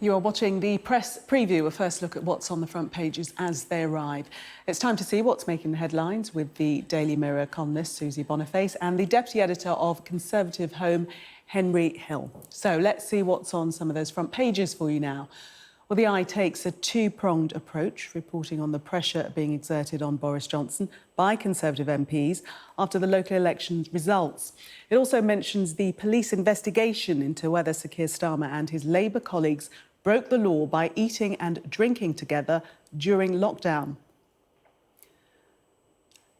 You are watching the press preview, a first look at what's on the front pages as they arrive. It's time to see what's making the headlines with the Daily Mirror columnist Susie Boniface and the deputy editor of Conservative Home, Henry Hill. So let's see what's on some of those front pages for you now. Well, the Eye takes a two-pronged approach, reporting on the pressure being exerted on Boris Johnson by Conservative MPs after the local elections results. It also mentions the police investigation into whether Sir Keir Starmer and his Labour colleagues broke the law by eating and drinking together during lockdown.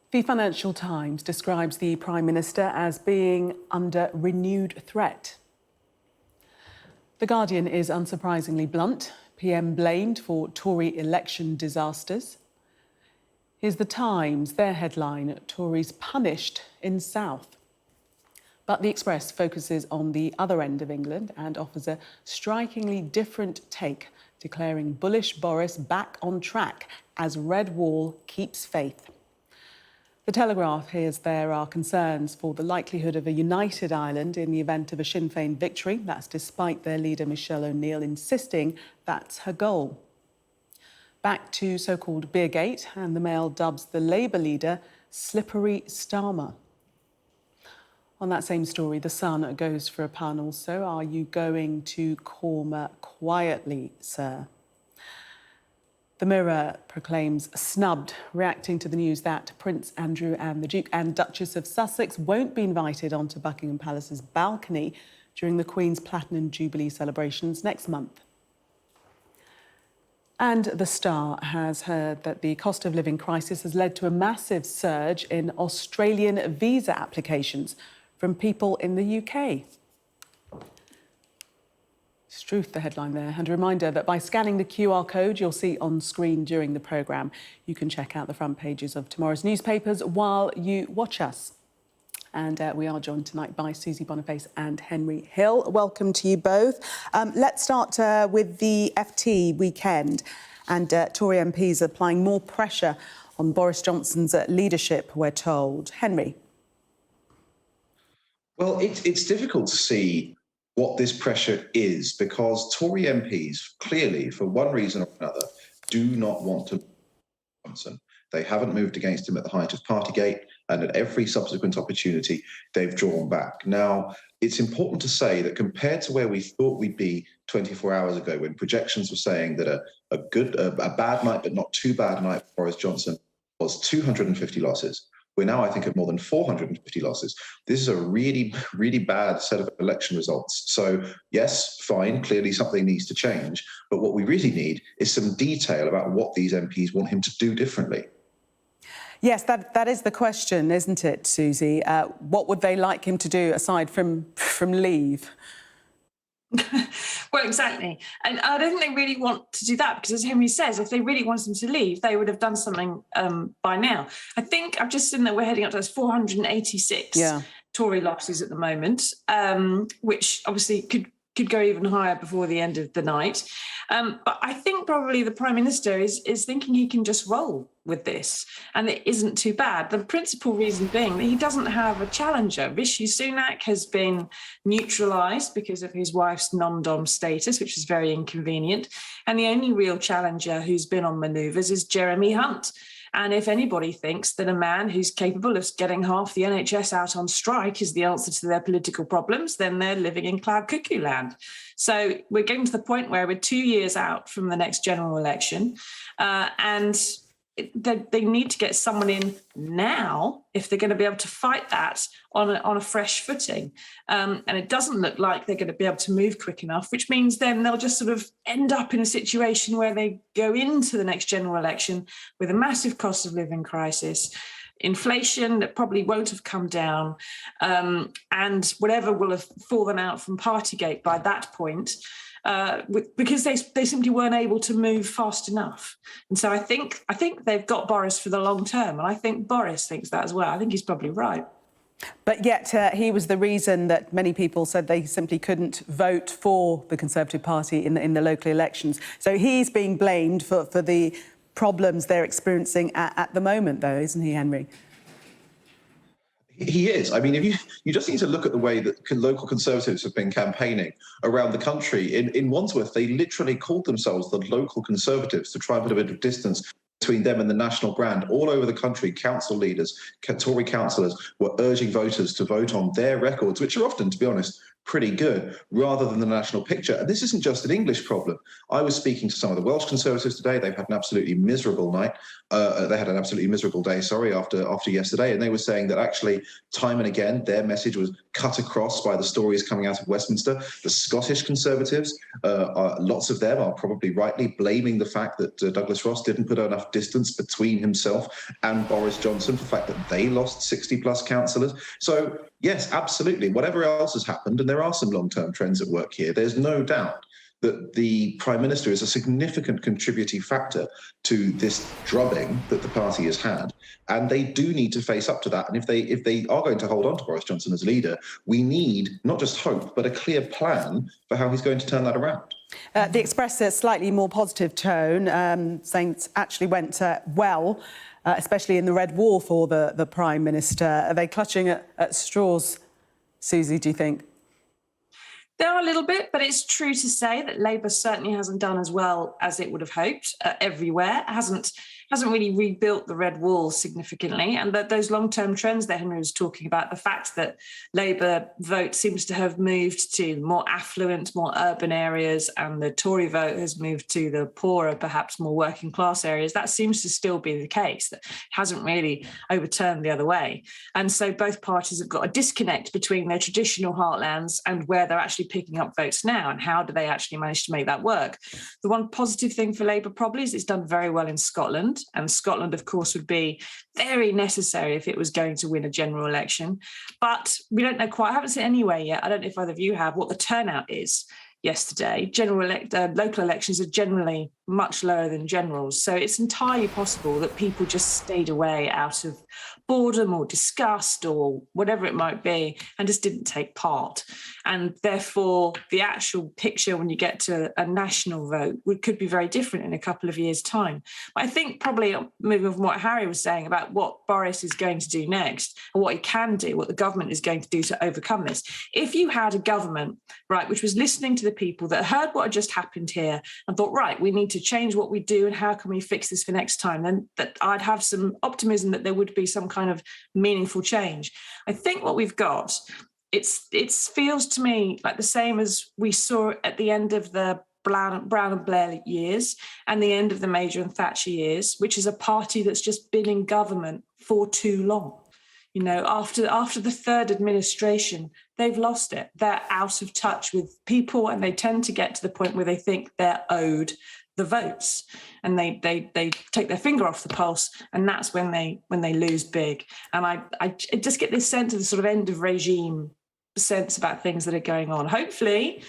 The Financial Times describes the Prime Minister as being under renewed threat. The Guardian is unsurprisingly blunt. PM blamed for Tory election disasters. Here's the Times, their headline, Tories punished in South. But the Express focuses on the other end of England and offers a strikingly different take, declaring bullish Boris back on track as Red Wall keeps faith. The Telegraph hears there are concerns for the likelihood of a united Ireland in the event of a Sinn Féin victory. That's despite their leader Michelle O'Neill insisting that's her goal. Back to so-called Beergate, and the Mail dubs the Labour leader Slippery Starmer. On that same story, The Sun goes for a pun also. Are you going to Cormer quietly, sir? The Mirror proclaims snubbed, reacting to the news that Prince Andrew and the Duke and Duchess of Sussex won't be invited onto Buckingham Palace's balcony during the Queen's Platinum Jubilee celebrations next month. And The Star has heard that the cost of living crisis has led to a massive surge in Australian visa applications from people in the UK. Struth, the headline there, and a reminder that by scanning the QR code you'll see on screen during the programme, you can check out the front pages of tomorrow's newspapers while you watch us. And we are joined tonight by Susie Boniface and Henry Hill. Welcome to you both. Let's start with the FT weekend, and Tory MPs applying more pressure on Boris Johnson's leadership, we're told. Henry? Well, it's difficult to see what this pressure is, because Tory MPs clearly, for one reason or another, do not want to Johnson. They haven't moved against him at the height of Partygate, and at every subsequent opportunity, they've drawn back. Now, it's important to say that compared to where we thought we'd be 24 hours ago, when projections were saying that a bad night but not too bad night for Boris Johnson was 250 losses, we're now, I think, at more than 450 losses. This is a really, really bad set of election results. So, yes, fine, clearly something needs to change. But what we really need is some detail about what these MPs want him to do differently. Yes, that is the question, isn't it, Susie? What would they like him to do aside from leave? Well, exactly. And I don't think they really want to do that, because as Henry says, if they really wanted him to leave, they would have done something by now. I think I've just seen that we're heading up to those 486 Tory losses at the moment, which obviously could go even higher before the end of the night. But I think probably the Prime Minister is thinking he can just roll with this, and it isn't too bad. The principal reason being that he doesn't have a challenger. Rishi Sunak has been neutralised because of his wife's non-dom status, which is very inconvenient. And the only real challenger who's been on manoeuvres is Jeremy Hunt. And if anybody thinks that a man who's capable of getting half the NHS out on strike is the answer to their political problems, then they're living in cloud cuckoo land. So we're getting to the point where we're 2 years out from the next general election, and they need to get someone in now if they're going to be able to fight that on a fresh footing. And it doesn't look like they're going to be able to move quick enough, which means then they'll just sort of end up in a situation where they go into the next general election with a massive cost of living crisis, inflation that probably won't have come down, and whatever will have fallen out from Partygate by that point, because they simply weren't able to move fast enough. And so I think they've got Boris for the long term, and I think Boris thinks that as well. I think he's probably right. But yet he was the reason that many people said they simply couldn't vote for the Conservative Party in the local elections. So he's being blamed for the problems they're experiencing at the moment, though, isn't he, Henry? He is. I mean, if you just need to look at the way that local Conservatives have been campaigning around the country. In Wandsworth, they literally called themselves the local Conservatives to try and put a bit of distance between them and the national brand. All over the country, council leaders, Tory councillors were urging voters to vote on their records, which are often, to be honest, pretty good, rather than the national picture. And this isn't just an English problem. I was speaking to some of the Welsh Conservatives today. They've had an absolutely miserable night. They had an absolutely miserable day, after yesterday. And they were saying that actually, time and again, their message was cut across by the stories coming out of Westminster. The Scottish Conservatives, lots of them are probably rightly blaming the fact that Douglas Ross didn't put enough distance between himself and Boris Johnson for the fact that they lost 60-plus councillors. So, yes, absolutely. Whatever else has happened, and there are some long-term trends at work here, there's no doubt that the Prime Minister is a significant contributing factor to this drubbing that the party has had. And they do need to face up to that. And if they are going to hold on to Boris Johnson as leader, we need not just hope, but a clear plan for how he's going to turn that around. The Express, a slightly more positive tone, saying it actually went well, especially in the Red Wall for the Prime Minister. Are they clutching at straws, Susie, do you think? There are a little bit, but it's true to say that Labour certainly hasn't done as well as it would have hoped everywhere. Hasn't really rebuilt the Red Wall significantly. And that those long-term trends that Henry was talking about, the fact that Labour vote seems to have moved to more affluent, more urban areas, and the Tory vote has moved to the poorer, perhaps more working class areas, that seems to still be the case. That hasn't really overturned the other way. And so both parties have got a disconnect between their traditional heartlands and where they're actually picking up votes now, and how do they actually manage to make that work. The one positive thing for Labour probably is it's done very well in Scotland, and Scotland, of course, would be very necessary if it was going to win a general election. But we don't know quite, I haven't seen anywhere yet, I don't know if either of you have, what the turnout is yesterday. Local elections are generally much lower than generals. So it's entirely possible that people just stayed away out of boredom or disgust or whatever it might be and just didn't take part. And therefore, the actual picture when you get to a national vote could be very different in a couple of years' time. But I think probably moving from what Harry was saying about what Boris is going to do next, or what he can do, what the government is going to do to overcome this. If you had a government, right, which was listening to the people that heard what had just happened here and thought, right, we need to change what we do and how can we fix this for next time, then that I'd have some optimism that there would be some kind of meaningful change. I think what we've got, it feels to me like the same as we saw at the end of the Brown and Blair years and the end of the Major and Thatcher years, which is a party that's just been in government for too long. You know, after the third administration, they've lost it. They're out of touch with people, and they tend to get to the point where they think they're owed the votes, and they take their finger off the pulse, and that's when they lose big. And I just get this sense of the sort of end of regime sense about things that are going on. Hopefully,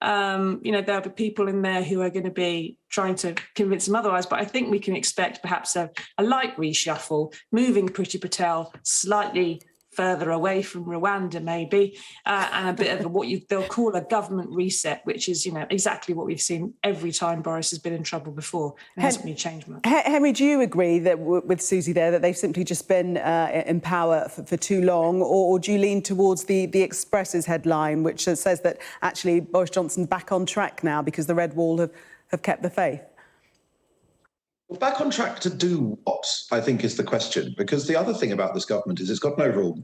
there'll be people in there who are going to be trying to convince them otherwise, but I think we can expect perhaps a light reshuffle, moving Priti Patel slightly further away from Rwanda maybe, and a bit of what they'll call a government reset, which is, exactly what we've seen every time Boris has been in trouble before. It hasn't really changed much. Henry, do you agree that with Susie there, that they've simply just been in power for too long, or do you lean towards the Express's headline, which says that actually Boris Johnson's back on track now because the Red Wall have kept the faith? Well, back on track to do what, I think, is the question. Because the other thing about this government is it's got an overall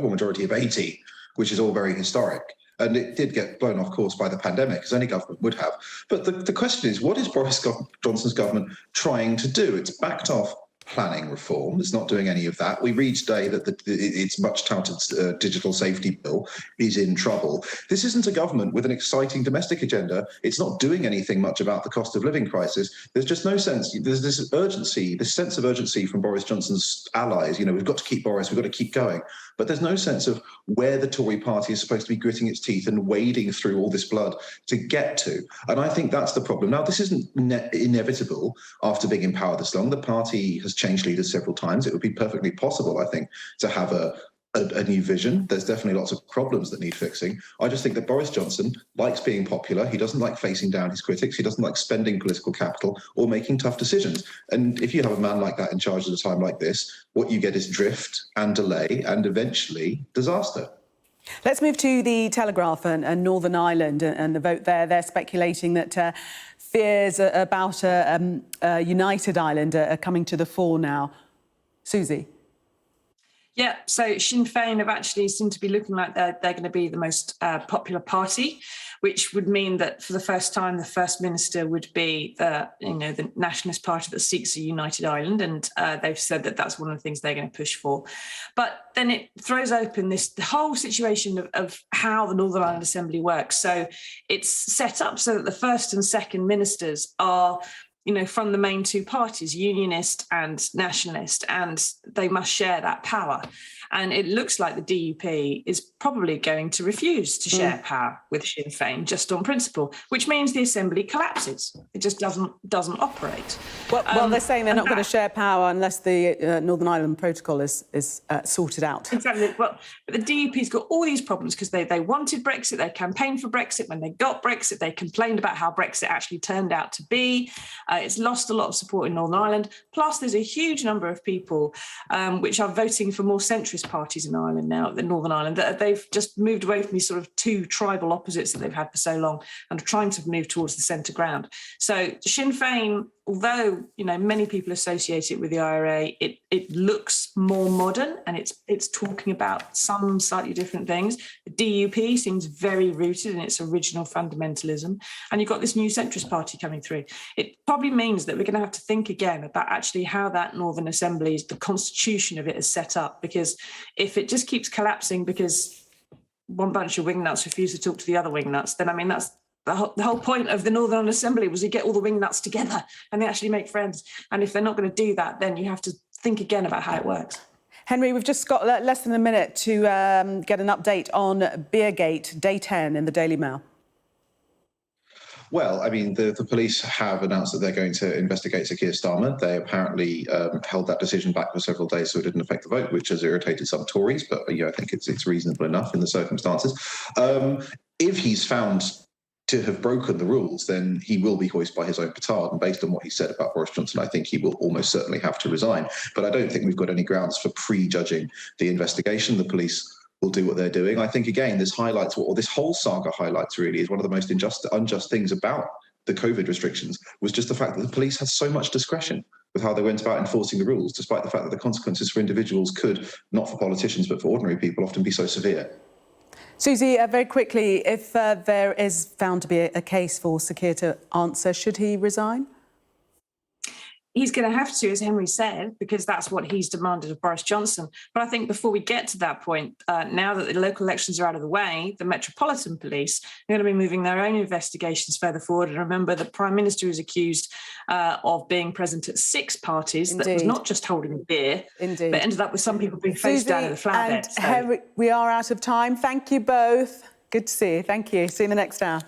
majority of 80, which is all very historic. And it did get blown off course by the pandemic, as any government would have. But the question is, what is Boris Johnson's government trying to do? It's backed off planning reform. It's not doing any of that. We read today that its much-touted digital safety bill is in trouble. This isn't a government with an exciting domestic agenda. It's not doing anything much about the cost of living crisis. There's just no sense. There's this urgency, this sense of urgency from Boris Johnson's allies. We've got to keep Boris, we've got to keep going. But there's no sense of where the Tory party is supposed to be gritting its teeth and wading through all this blood to get to. And I think that's the problem. Now, this isn't inevitable after being in power this long. The party has changed leaders several times. It would be perfectly possible, I think, to have a a new vision. There's definitely lots of problems that need fixing. I just think that Boris Johnson likes being popular. He doesn't like facing down his critics. He doesn't like spending political capital or making tough decisions. And if you have a man like that in charge at a time like this, what you get is drift and delay and eventually disaster. Let's move to the Telegraph and Northern Ireland and the vote there. They're speculating that fears about a united Ireland are coming to the fore now. Susie? Yeah, so Sinn Féin have actually seemed to be looking like they're going to be the most popular party, which would mean that for the first time, the First Minister would be the nationalist party that seeks a united Ireland, and they've said that that's one of the things they're going to push for. But then it throws open the whole situation of how the Northern Ireland Assembly works. So it's set up so that the first and second ministers are from the main two parties, Unionist and Nationalist, and they must share that power. And it looks like the DUP is probably going to refuse to share power with Sinn Féin just on principle, which means the Assembly collapses. It just doesn't operate. Well, they're saying they're not going to share power unless the Northern Ireland Protocol is sorted out. Exactly. Well, but the DUP's got all these problems because they wanted Brexit, they campaigned for Brexit. When they got Brexit, they complained about how Brexit actually turned out to be. It's lost a lot of support in Northern Ireland. Plus, there's a huge number of people which are voting for more centrist parties in Ireland now, in Northern Ireland, that they've just moved away from these sort of two tribal opposites that they've had for so long and are trying to move towards the centre ground. So Sinn Féin, although many people associate it with the IRA, it looks more modern and it's talking about some slightly different things. The DUP seems very rooted in its original fundamentalism, and you've got this new centrist party coming through. It probably means that we're going to have to think again about actually how that Northern Assembly, the constitution of it, is set up, because if it just keeps collapsing because one bunch of wingnuts refuse to talk to the other wingnuts, then that's the whole point of the Northern Assembly, was you get all the wingnuts together and they actually make friends. And if they're not going to do that, then you have to think again about how it works. Henry, we've just got less than a minute to get an update on Beergate, day 10 in the Daily Mail. Well, I mean, the police have announced that they're going to investigate Sir Keir Starmer. They apparently held that decision back for several days so it didn't affect the vote, which has irritated some Tories, but I think it's reasonable enough in the circumstances. If he's found to have broken the rules, then he will be hoisted by his own petard. And based on what he said about Boris Johnson, I think he will almost certainly have to resign. But I don't think we've got any grounds for prejudging the investigation. The police will do what they're doing. I think, again, this highlights, or this whole saga highlights really, is one of the most unjust things about the COVID restrictions, was just the fact that the police had so much discretion with how they went about enforcing the rules, despite the fact that the consequences for individuals could, not for politicians, but for ordinary people, often be so severe. Susie, very quickly, if there is found to be a case for Sir Keir to answer, should he resign? He's going to have to, as Henry said, because that's what he's demanded of Boris Johnson. But I think before we get to that point, now that the local elections are out of the way, the Metropolitan Police are going to be moving their own investigations further forward. And remember, the Prime Minister is accused of being present at 6 parties. Indeed. That was not just holding a beer, Indeed. but ended up with some people being face down in the flower bed. And Henry, we are out of time. Thank you both. Good to see you. Thank you. See you in the next hour.